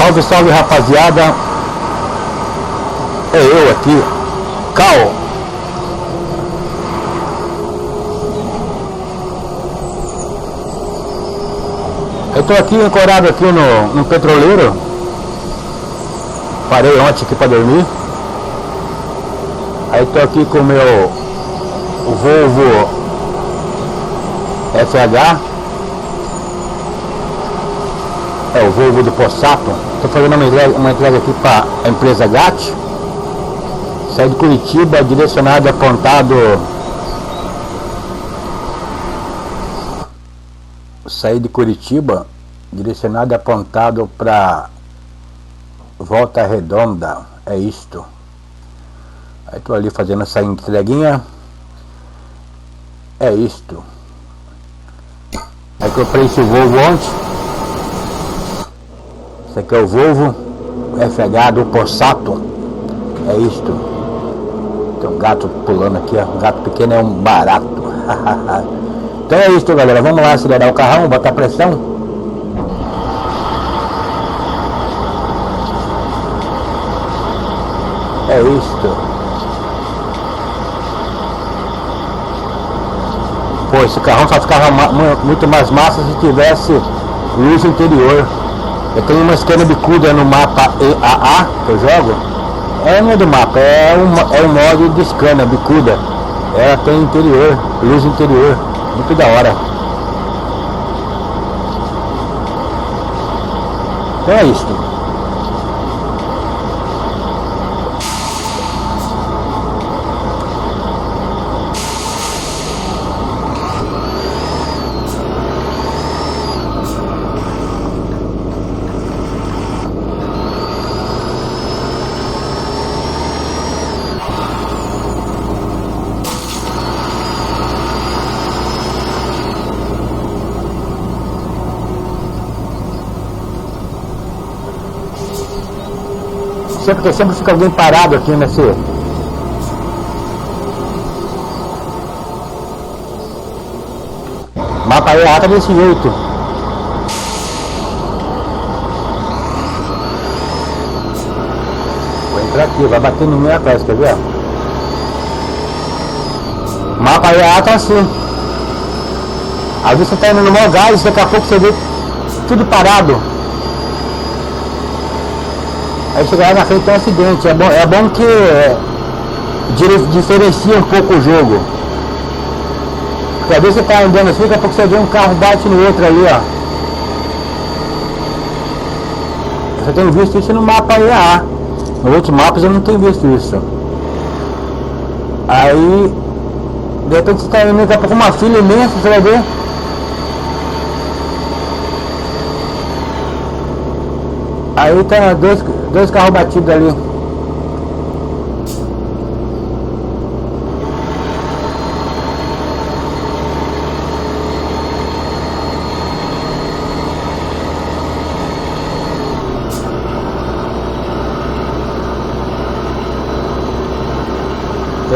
Salve, salve, rapaziada. É eu aqui, Cal. Eu tô aqui ancorado aqui no petroleiro. Parei ontem aqui pra dormir. Aí tô aqui com o meu Volvo FH. É o Volvo do Possato. Tô fazendo uma entrega aqui para a empresa GAT. Saí de Curitiba, direcionado, apontado. Saí de Curitiba, direcionado, apontado para Volta Redonda. É isto. Aí tô ali fazendo essa entreguinha. É isto. Aí comprei esse Volvo ontem. Esse aqui é o Volvo FH do Possato. É isto. Tem um gato pulando aqui, ó. Um gato pequeno é um barato. Então é isto, galera. Vamos lá acelerar o carrão, botar pressão. É isto. Pô, esse carrão só ficava muito mais massa se tivesse luz interior. Eu tenho uma escana bicuda no mapa EAA que eu jogo. Não é do mapa, é um modo de escana bicuda. Ela tem interior, luz interior. Muito da hora. Então é isto. Sempre fica alguém parado aqui nesse. Mapa aí tá desse jeito. Vou entrar aqui, vai bater no meu atrás, quer ver? Mapa aí tá assim. Às vezes você tá indo no maior gás, daqui a pouco você vê tudo parado. Aí chega lá na frente tem um acidente. É bom que diferencia um pouco o jogo. Porque às vezes você tá andando assim, daqui a pouco você vê um carro bate no outro ali, ó. Eu só tenho visto isso no mapa EA. No outros mapas eu não tenho visto isso. Aí de repente você tá indo, daqui a pouco uma fila imensa, você vai ver. Aí tá dois carros batidos ali.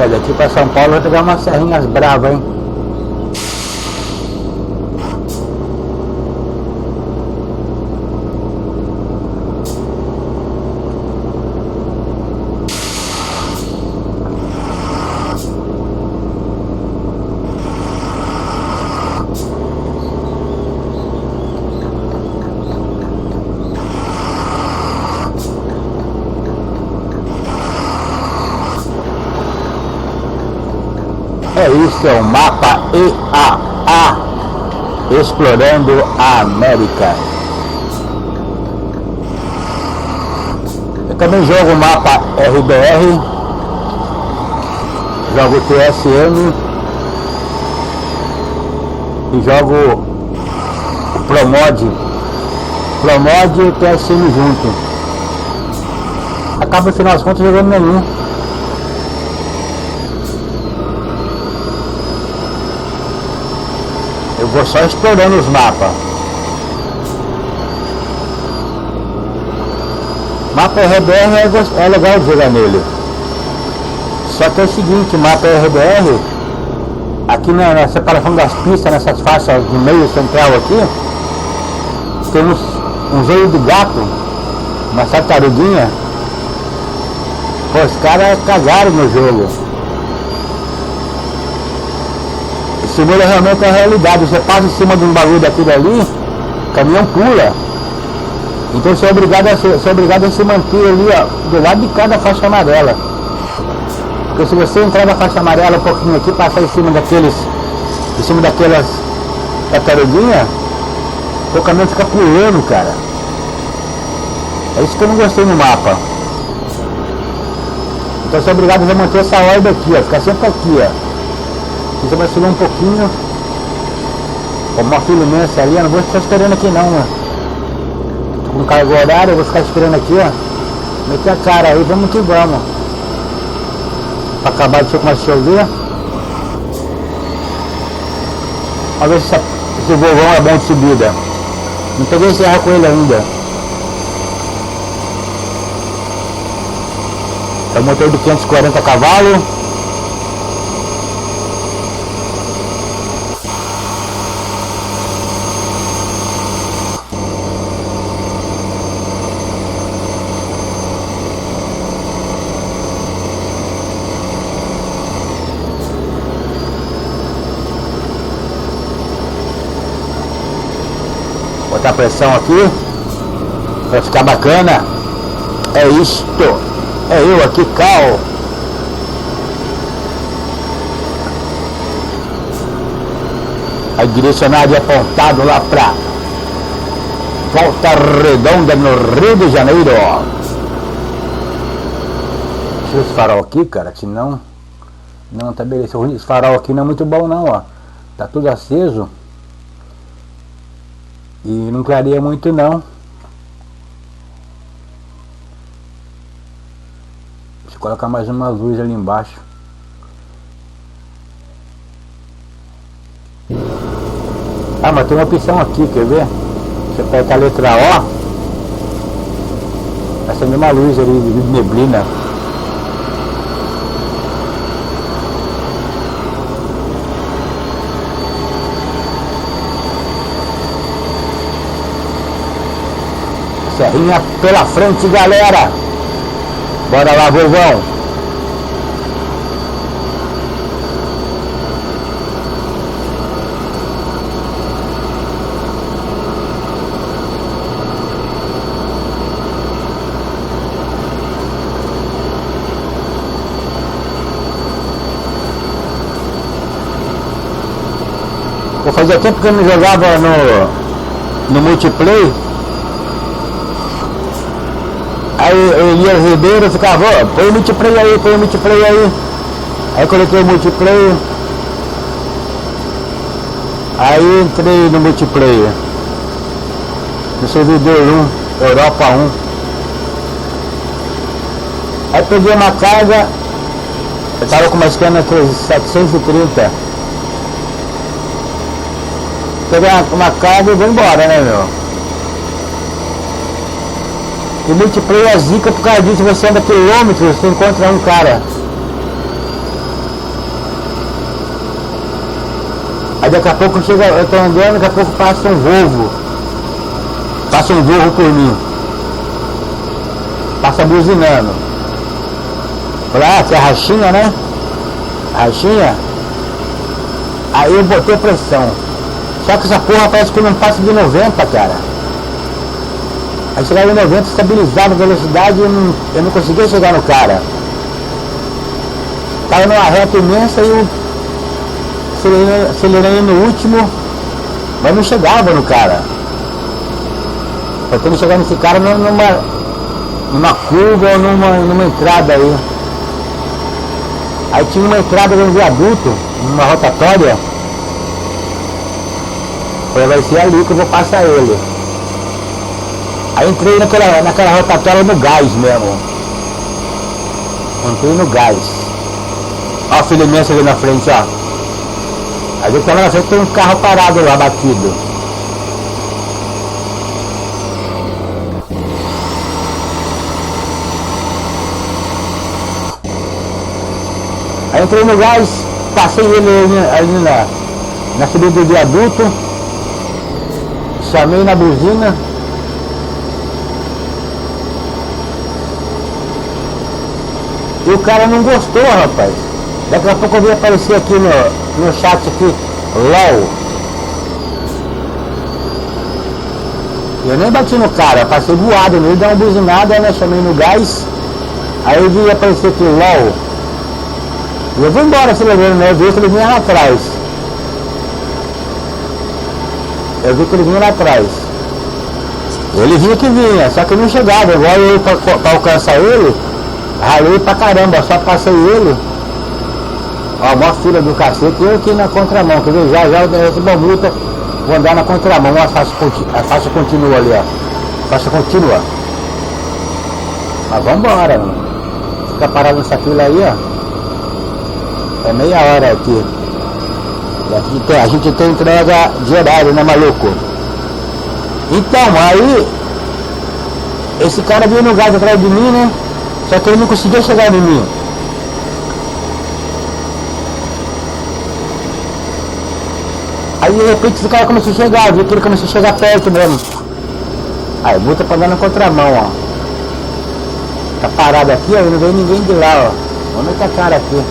Daqui pra São Paulo vai pegar umas serrinhas bravas, hein? Isso é o mapa EAA, explorando a América. Eu também jogo o mapa RBR, jogo TSM e jogo o Promod e o TSM junto. Acaba no final das contas jogando nenhum. Eu vou só explorando os mapas. Mapa RBR é legal de jogar nele. Só que é o seguinte, o mapa RBR, aqui na separação das pistas, nessas faixas de meio central aqui, tem uns olhos de gato Uma tartaruguinha. Pô, os caras cagaram no jogo. Simula realmente a realidade. Você passa em cima de um bagulho daquilo ali, o caminhão pula. Então você é obrigado a se manter ali, ó, do lado de cada faixa amarela. Porque se você entrar na faixa amarela um pouquinho aqui, passar em cima daquelas tartaruguinhas, o caminhão fica pulando, cara. É isso que eu não gostei no mapa. Então você é obrigado a manter essa ordem aqui, ó, ficar sempre aqui, ó. Você vai subir um pouquinho. Como uma fluminense ali, eu não vou ficar esperando aqui não, mano. Não carregou o horário, eu vou ficar esperando aqui, ó. Meter a cara aí, vamos que vamos. Pra acabar de começar a chover. Vamos ver se esse vovão é bom de subida. Não peguei serra com ele ainda. É o motor de 540 cavalos. Botar pressão aqui pra ficar bacana. É isto. É eu aqui, Cal. Aí direcionado e apontado lá pra Volta Redonda, no Rio de Janeiro. Deixa esse farol aqui, cara, que senão... Não, tá beleza. Esse farol aqui não é muito bom não, ó. Tá tudo aceso. E não clareia muito não. Deixa eu colocar mais uma luz ali embaixo. Ah, mas tem uma opção aqui, quer ver? Você aperta a letra O, acende uma luz ali de neblina. Serrinha pela frente, galera. Bora lá, vovão. Vou fazer tempo que eu não jogava no multiplayer. Aí o Elias Ribeiro ficava, ó, põe o multiplayer aí, põe o multiplayer aí. Aí eu coloquei o multiplayer. Aí entrei no multiplayer. No servidor 1, Europa 1. Aí peguei uma carga. Eu tava com uma Scania 730. Peguei uma carga e vou embora, né, meu? O multiplayer é zica por causa disso, você anda quilômetros, você encontra um cara. Aí daqui a pouco chega, eu tô andando, daqui a pouco passa um Volvo. Passa um Volvo por mim. Passa buzinando. Falei, ah, que é a rachinha, né? A rachinha. Aí eu botei pressão. Só que essa porra parece que não passa de 90, cara. Aí chegava em 90, estabilizava a velocidade e eu não conseguia chegar no cara. Tava numa reta imensa e eu acelerei no último, mas não chegava no cara. Tentando chegar nesse cara numa curva ou numa entrada aí. Aí tinha uma entrada de um viaduto, numa rotatória. Falei, vai ser ali que eu vou passar ele. Aí entrei naquela rotatória no gás mesmo. Entrei no gás. Ó a filha imensa ali na frente, ó. Aí eu tava na frente, tem um carro parado lá, batido. Aí entrei no gás, passei ele ali na subida do viaduto. Chamei na buzina. E o cara não gostou, rapaz. Daqui a pouco eu vi aparecer aqui no chat aqui, LOL. Eu nem bati no cara, passei voado nele, dei uma buzinada, né? Chamei no gás. Aí eu vi aparecer aqui, LOL. E eu vou embora acelerando, né? Eu vi que ele vinha lá atrás. Ele vinha que vinha, só que eu não chegava. Igual eu pra alcançar ele, ralei pra caramba, só passei ele. Ó, mó filha do cacete, eu aqui na contramão, quer ver? Já eu recebi uma multa, vou andar na contramão, a faixa continua ali, ó. Faixa continua. Mas vambora, mano. Fica parado nessa fila aí, ó. É meia hora aqui. E a gente tem entrega de horário, né, maluco? Então, aí esse cara veio no gás atrás de mim, né? Só que ele não conseguia chegar em mim. Aí de repente esse cara começou a chegar, viu que ele começou a chegar perto mesmo. Aí multa pra andar na contramão, ó. Tá parado aqui, ó, e não vem ninguém de lá, ó. Olha a cara aqui.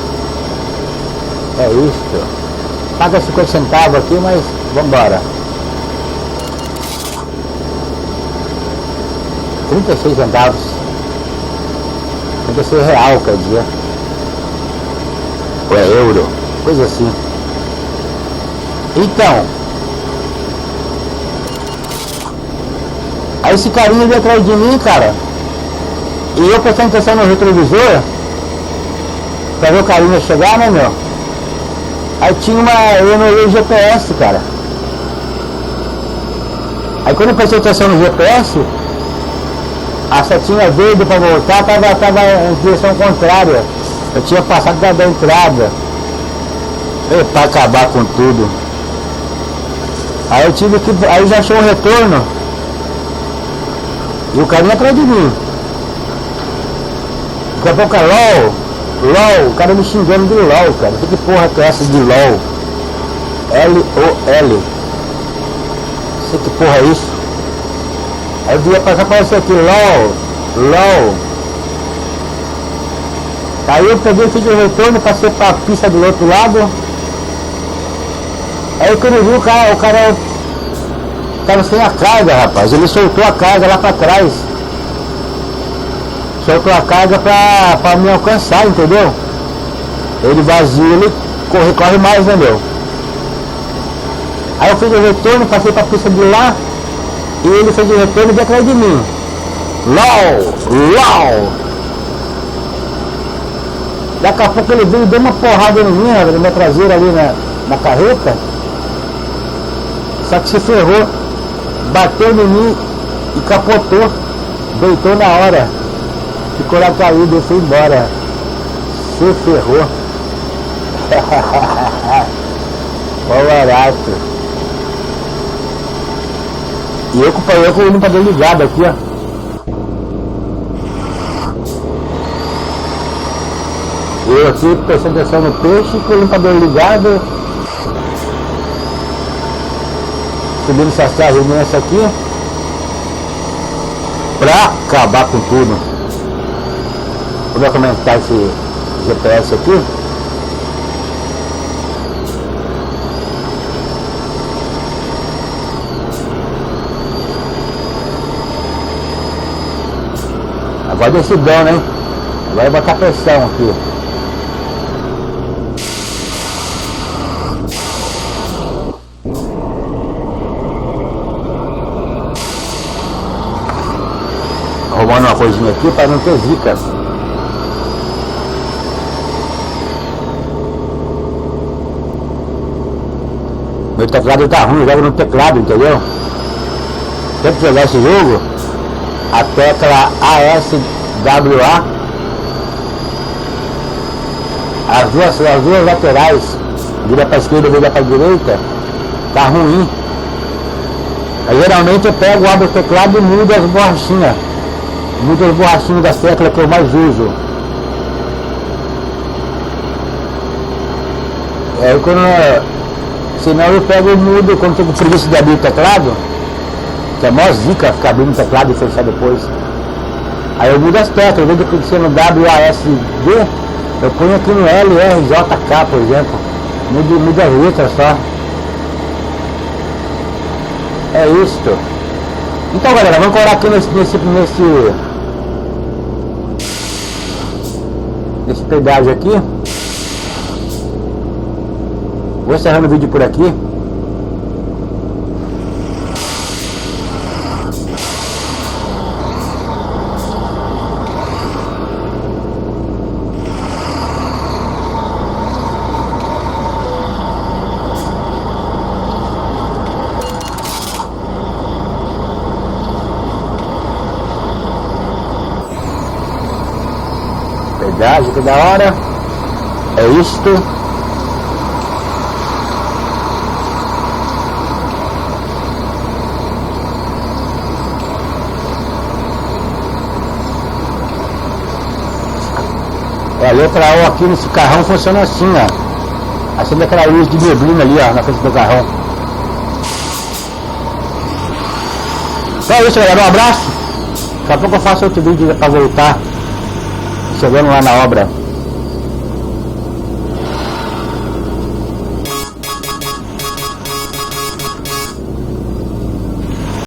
É isso. Paga 50 centavos aqui, mas vambora. 36 centavos. 36 real, quer dizer. Ou é euro, coisa assim. Então, aí esse carinha veio atrás de mim, cara. E eu prestando atenção no retrovisor pra ver o carinha chegar, né, meu? Aí tinha eu não olhei o GPS, cara. Aí quando eu prestei atenção no GPS, a setinha verde pra voltar tava em direção contrária. Eu tinha passado da entrada. Pra acabar com tudo. Aí eu tive que. Aí já achou um retorno. E o carinha atrás de mim. Daqui a pouco é LOL, o cara me xingando de LOL, cara. Que porra que é essa de LOL? LOL. Sei que porra é isso? Aí eu via passar pra você aqui, LOL. Aí eu peguei, fiz o retorno, passei pra pista do outro lado. Aí quando eu vi o cara tava sem a carga, rapaz. Ele soltou a carga lá pra trás. Soltou a carga pra me alcançar, entendeu? Ele vazio, ele corre mais, né, meu? Aí eu fiz o retorno, passei pra pista de lá. E ele fez o retorno e veio atrás de mim. LOL. Daqui a pouco ele veio e deu uma porrada em mim, na minha traseira ali na carreta. Só que se ferrou. Bateu em mim e capotou. Deitou na hora. Ficou lá caído, eu fui embora. Se ferrou. Ó barato. E eu com o limpador ligado aqui, ó. Eu aqui prestando atenção no peixe com o limpador ligado. Subindo essas traves imensas aqui. Pra acabar com tudo. Vou ver como é que tá esse GPS aqui. Agora decidão, né? Agora vai botar pressão aqui. Arrumando uma coisinha aqui para não ter zica. Meu teclado tá ruim, eu jogo no teclado, entendeu? Tem que jogar esse jogo, a tecla ASWA, as duas laterais, vira para esquerda, vira para direita, tá ruim. Aí geralmente eu pego, abro o teclado e mudo as borrachinhas. Mudo as borrachinhas das teclas que eu mais uso. Aí quando senão eu pego e mudo quando tô com preguiça de abrir o teclado, que é mó zica ficar abrindo o teclado e fechar depois. Aí eu mudo as teclas, em vez de ser no WASD, eu ponho aqui no LRJK, por exemplo. Muda as letras só. É isto. Então galera, vamos colar aqui nesse pedágio aqui. Vou encerrando o vídeo por aqui. Pedágio, que da hora. É isto. A letra O aqui nesse carrão funciona assim, ó. Acende aquela luz de neblina ali, ó, na frente do carrão. Então é isso, galera. Um abraço. Daqui a pouco eu faço outro vídeo pra voltar. Chegando lá na obra.